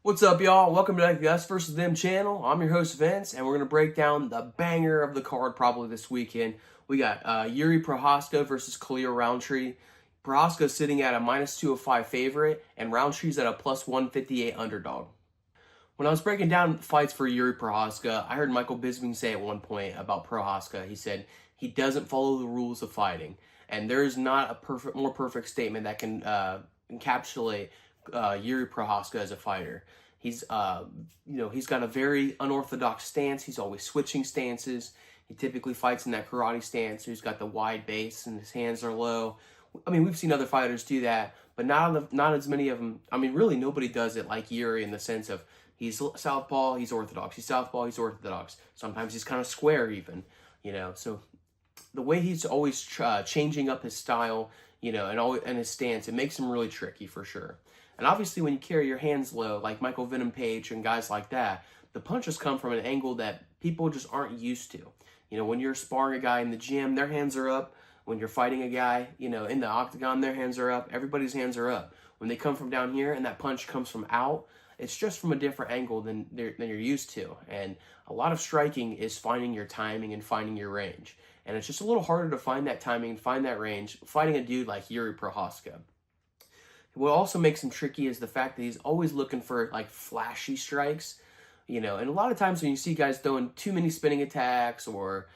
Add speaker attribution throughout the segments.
Speaker 1: What's up, y'all? Welcome to the Us vs. Them channel. I'm your host, Vince, and we're going to break down the banger of the card probably this weekend. We got Jiří Procházka versus Khalil Rountree. Procházka sitting at a -205 favorite, and Rountree's at a +158 underdog. When I was breaking down fights for Jiří Procházka, I heard Michael Bisping say at one point about Procházka, he said he doesn't follow the rules of fighting. And there is not a more perfect statement that can encapsulate Jiří Procházka as a fighter. He's he's got a very unorthodox stance. He's always switching stances. He typically fights in that karate stance. So he's got the wide base and his hands are low. I mean, we've seen other fighters do that, but not as many of them. I mean, really nobody does it like Jiří in the sense of he's southpaw, he's orthodox. He's southpaw, he's orthodox. Sometimes he's kind of square even, So the way he's always changing up his style, and his stance, it makes him really tricky for sure. And obviously, when you carry your hands low, like Michael Venom Page and guys like that, the punches come from an angle that people just aren't used to. When you're sparring a guy in the gym, their hands are up. When you're fighting a guy, in the octagon, their hands are up. Everybody's hands are up. When they come from down here and that punch comes from out, it's just from a different angle than you're used to. And a lot of striking is finding your timing and finding your range. And it's just a little harder to find that timing and find that range fighting a dude like Jiří Procházka. What also makes him tricky is the fact that he's always looking for like flashy strikes, and a lot of times when you see guys throwing too many spinning attacks or,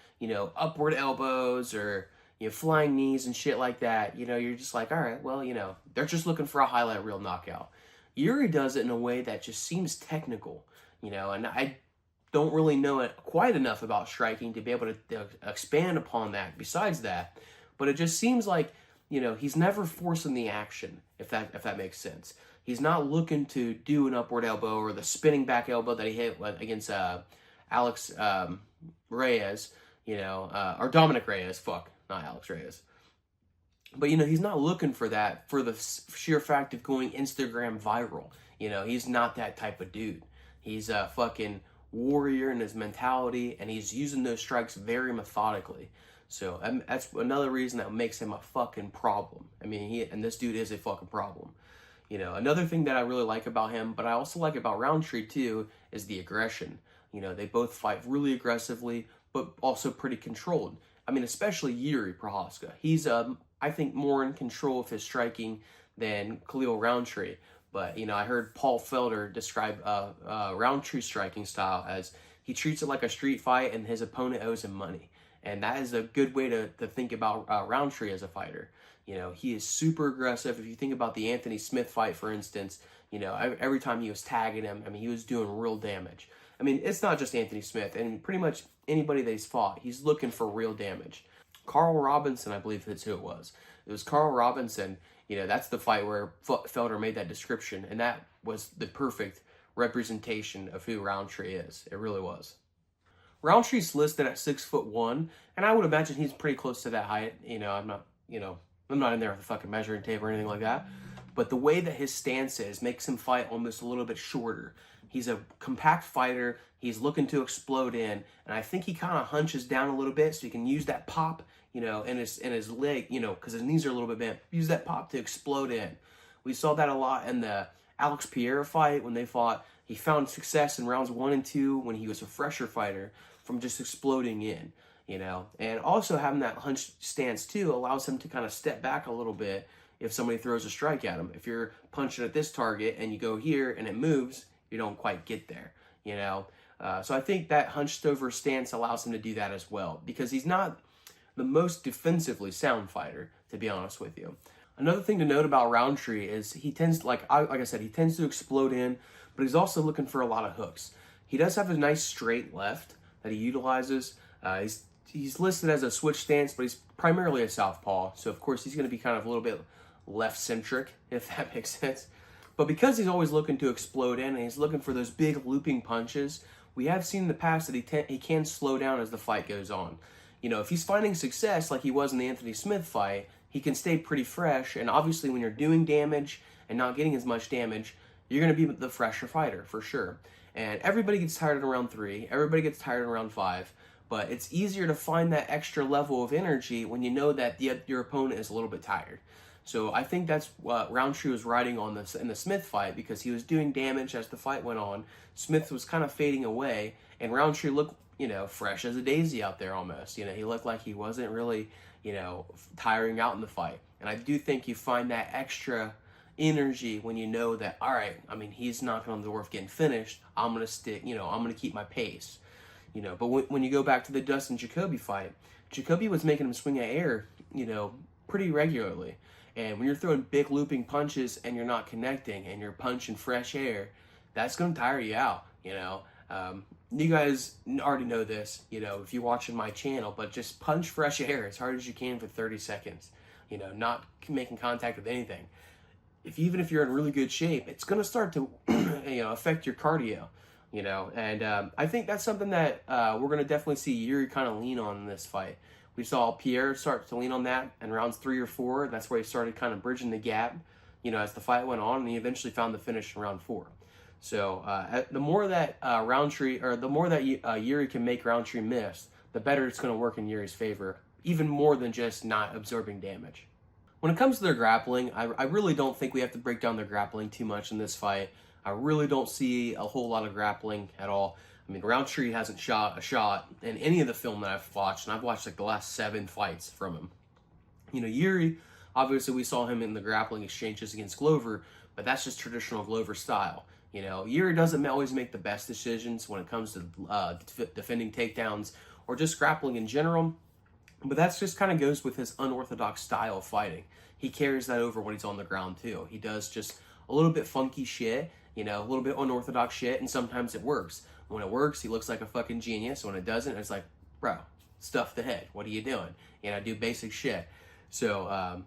Speaker 1: upward elbows or, flying knees and shit like that, you're just like, all right, well, they're just looking for a highlight reel knockout. Jiří does it in a way that just seems technical, and I don't really know it quite enough about striking to be able to expand upon that besides that, but it just seems like, he's never forcing the action, if that makes sense. He's not looking to do an upward elbow or the spinning back elbow that he hit against Alex Reyes, or Dominic Reyes, not Alex Reyes. But, he's not looking for that for the sheer fact of going Instagram viral. He's not that type of dude. He's a fucking warrior in his mentality, and he's using those strikes very methodically. So that's another reason that makes him a fucking problem. I mean, this dude is a fucking problem. Another thing that I really like about him, but I also like about Rountree too, is the aggression. They both fight really aggressively, but also pretty controlled. I mean, especially Jiří Procházka. He's, I think, more in control of his striking than Khalil Rountree. But, I heard Paul Felder describe Rountree's striking style as he treats it like a street fight and his opponent owes him money. And that is a good way to think about Rountree as a fighter. He is super aggressive. If you think about the Anthony Smith fight, for instance, every time he was tagging him, I mean, he was doing real damage. I mean, it's not just Anthony Smith, and pretty much anybody that he's fought, he's looking for real damage. Carl Robinson, I believe that's who it was. It was Carl Robinson. That's the fight where Felder made that description, and that was the perfect representation of who Rountree is. It really was. Rountree's listed at 6'1", and I would imagine he's pretty close to that height. I'm not in there with a fucking measuring tape or anything like that. But the way that his stance is makes him fight almost a little bit shorter. He's a compact fighter. He's looking to explode in, and I think he kind of hunches down a little bit so he can use that pop, in his leg, because his knees are a little bit bent. Use that pop to explode in. We saw that a lot in the Alex Pereira fight when they fought. He found success in rounds 1 and 2 when he was a fresher fighter from just exploding in, and also having that hunch stance too allows him to kind of step back a little bit if somebody throws a strike at him. If you're punching at this target and you go here and it moves, you don't quite get there, So I think that hunched over stance allows him to do that as well, because he's not the most defensively sound fighter, to be honest with you. Another thing to note about Rountree is he tends, like I said, he tends to explode in, but he's also looking for a lot of hooks. He does have a nice straight left that he utilizes. He's listed as a switch stance, but he's primarily a southpaw. So, of course, he's going to be kind of a little bit left-centric, if that makes sense. But because he's always looking to explode in and he's looking for those big looping punches, we have seen in the past that he can slow down as the fight goes on. If he's finding success like he was in the Anthony Smith fight, he can stay pretty fresh. And obviously when you're doing damage and not getting as much damage, you're going to be the fresher fighter for sure. And everybody gets tired in round 3. Everybody gets tired in round 5. But it's easier to find that extra level of energy when you know that your opponent is a little bit tired. So I think that's what Rountree was riding on this in the Smith fight, because he was doing damage as the fight went on. Smith was kind of fading away, and Rountree looked, fresh as a daisy out there almost. He looked like he wasn't really, tiring out in the fight. And I do think you find that extra energy when you know that, all right, he's knocking on the door of getting finished. I'm going to stick, I'm going to keep my pace. But when you go back to the Dustin Jacoby fight, Jacoby was making him swing at air, pretty regularly. And when you're throwing big looping punches and you're not connecting and you're punching fresh air, that's going to tire you out, You guys already know this, if you're watching my channel, but just punch fresh air as hard as you can for 30 seconds, not making contact with anything. Even if you're in really good shape, it's going to start to, affect your cardio, and I think that's something that we're going to definitely see Yuri kind of lean on in this fight. We saw Pierre start to lean on that in rounds 3 or 4. That's where he started kind of bridging the gap, as the fight went on, and he eventually found the finish in round 4. So the more that Yuri can make Rountree miss, the better it's going to work in Yuri's favor, even more than just not absorbing damage. When it comes to their grappling, I really don't think we have to break down their grappling too much in this fight. I really don't see a whole lot of grappling at all. Rountree hasn't shot a shot in any of the film that I've watched, and I've watched like the last 7 fights from him. Yuri, obviously we saw him in the grappling exchanges against Glover, but that's just traditional Glover style. Yuri doesn't always make the best decisions when it comes to defending takedowns or just grappling in general, but that's just kind of goes with his unorthodox style of fighting. He carries that over when he's on the ground too. He does just a little bit funky shit, a little bit unorthodox shit, and sometimes it works. When it works, he looks like a fucking genius. When it doesn't, it's like, bro, stuff the head. What are you doing? Do basic shit. So,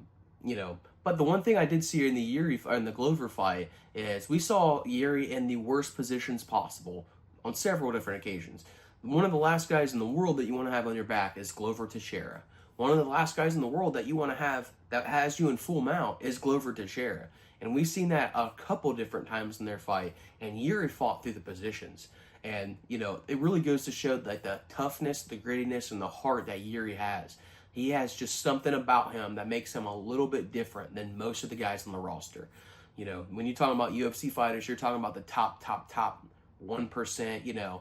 Speaker 1: but the one thing I did see in the Glover fight is we saw Yuri in the worst positions possible on several different occasions. One of the last guys in the world that you want to have on your back is Glover Teixeira. One of the last guys in the world that you want to have that has you in full mount is Glover Teixeira. And we've seen that a couple different times in their fight, and Yuri fought through the positions. And, it really goes to show like the toughness, the grittiness, and the heart that Yuri has. He has just something about him that makes him a little bit different than most of the guys on the roster. When you're talking about UFC fighters, you're talking about the top 1%,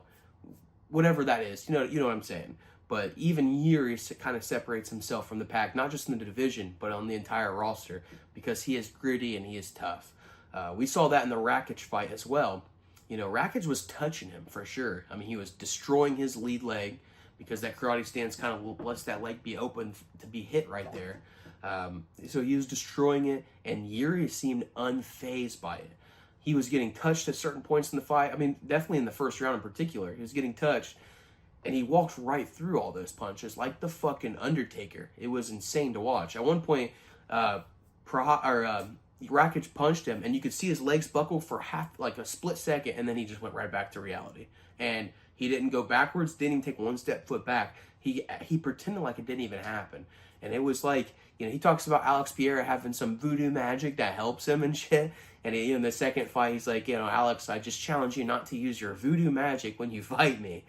Speaker 1: whatever that is. You know what I'm saying? But even Yuri kind of separates himself from the pack, not just in the division, but on the entire roster, because he is gritty and he is tough. We saw that in the Rakic fight as well. Rakic was touching him for sure. He was destroying his lead leg because that karate stance kind of lets that leg be open to be hit right there. So he was destroying it, and Yuri seemed unfazed by it. He was getting touched at certain points in the fight. Definitely in the first round in particular. He was getting touched, and he walked right through all those punches like the fucking Undertaker. It was insane to watch. At one point, Rakic punched him, and you could see his legs buckle for a split second, and then he just went right back to reality. And he didn't go backwards, didn't even take one foot back. He pretended like it didn't even happen. And it was like, he talks about Alex Pereira having some voodoo magic that helps him and shit. And in the second fight, he's like, Alex, I just challenge you not to use your voodoo magic when you fight me.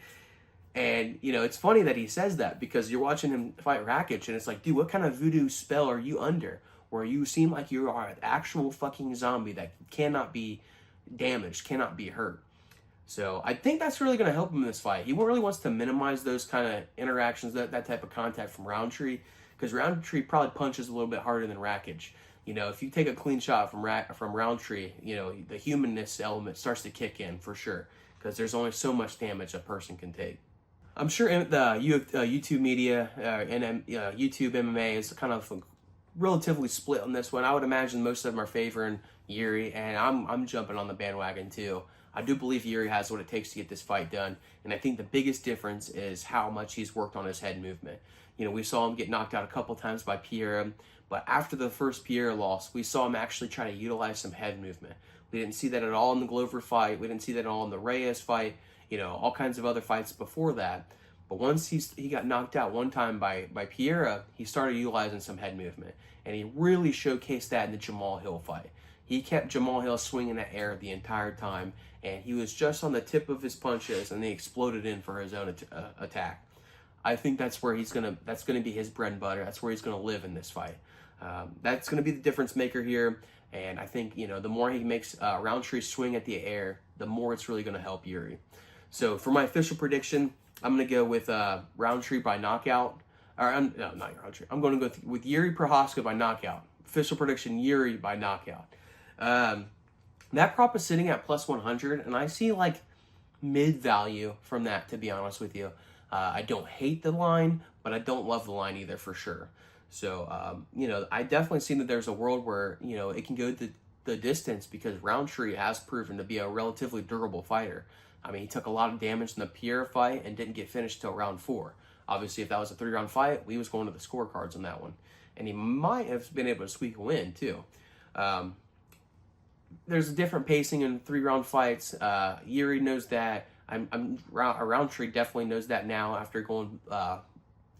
Speaker 1: And, it's funny that he says that, because you're watching him fight Rakic, and it's like, dude, what kind of voodoo spell are you under? Where you seem like you are an actual fucking zombie that cannot be damaged, cannot be hurt. So I think that's really going to help him in this fight. He really wants to minimize those kind of interactions, that type of contact from Rountree, because Rountree probably punches a little bit harder than Rakic. If you take a clean shot from Rountree, the humanness element starts to kick in for sure, because there's only so much damage a person can take. I'm sure the YouTube media and YouTube MMA is kind of relatively split on this one. I would imagine most of them are favoring Yuri, and I'm jumping on the bandwagon too. I do believe Yuri has what it takes to get this fight done, and I think the biggest difference is how much he's worked on his head movement. We saw him get knocked out a couple times by Pierre, but after the first Pierre loss, we saw him actually try to utilize some head movement. We didn't see that at all in the Glover fight. We didn't see that at all in the Reyes fight. All kinds of other fights before that. But once he got knocked out one time by Pierre, he started utilizing some head movement. And he really showcased that in the Jamal Hill fight. He kept Jamal Hill swinging at air the entire time, and he was just on the tip of his punches, and they exploded in for his own attack. I think that's where that's gonna be his bread and butter. That's where he's gonna live in this fight. That's going to be the difference maker here. And I think, the more he makes Rountree swing at the air, the more it's really going to help Jiří. So for my official prediction, I'm going to go with Rountree by knockout. No, not Rountree. I'm going to go with Jiří Procházka by knockout. Official prediction, Jiří by knockout. That prop is sitting at plus 100, and I see like mid value from that, to be honest with you. I don't hate the line, but I don't love the line either, for sure. So, I definitely see that there's a world where, it can go the distance, because Rountree has proven to be a relatively durable fighter. I mean, he took a lot of damage in the Pierre fight and didn't get finished till round 4. Obviously, if that was a 3-round fight, we was going to the scorecards on that one. And he might have been able to squeak a win, too. There's a different pacing in 3-round fights. Jiří knows that. Rountree definitely knows that now after going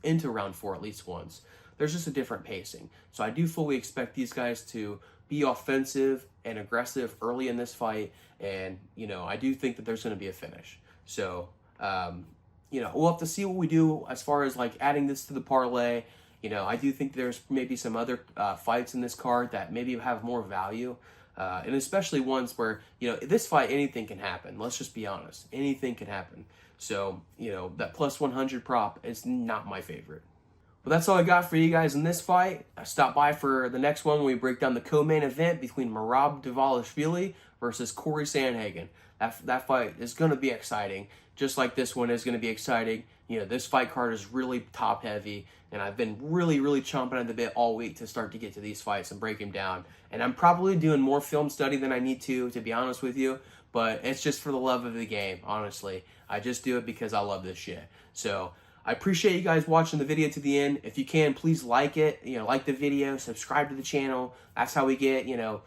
Speaker 1: into round 4 at least once. There's just a different pacing. So I do fully expect these guys to be offensive and aggressive early in this fight. And, I do think that there's going to be a finish. So, we'll have to see what we do as far as like adding this to the parlay. I do think there's maybe some other fights in this card that maybe have more value. And especially ones where, this fight, anything can happen. Let's just be honest. Anything can happen. So, that plus 100 prop is not my favorite. Well, that's all I got for you guys in this fight. Stop by for the next one when we break down the co-main event between Merab Dvalishvili versus Corey Sandhagen. That fight is going to be exciting, just like this one is going to be exciting. This fight card is really top heavy, and I've been really, really chomping at the bit all week to start to get to these fights and break them down. And I'm probably doing more film study than I need to be honest with you, but it's just for the love of the game, honestly. I just do it because I love this shit. So I appreciate you guys watching the video to the end. If you can, please like it. Like the video, subscribe to the channel. That's how we get, validation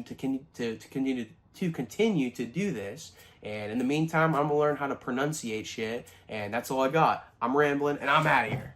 Speaker 1: to continue to do this. And in the meantime, I'm gonna learn how to pronunciate shit. And that's all I got. I'm rambling, and I'm out of here.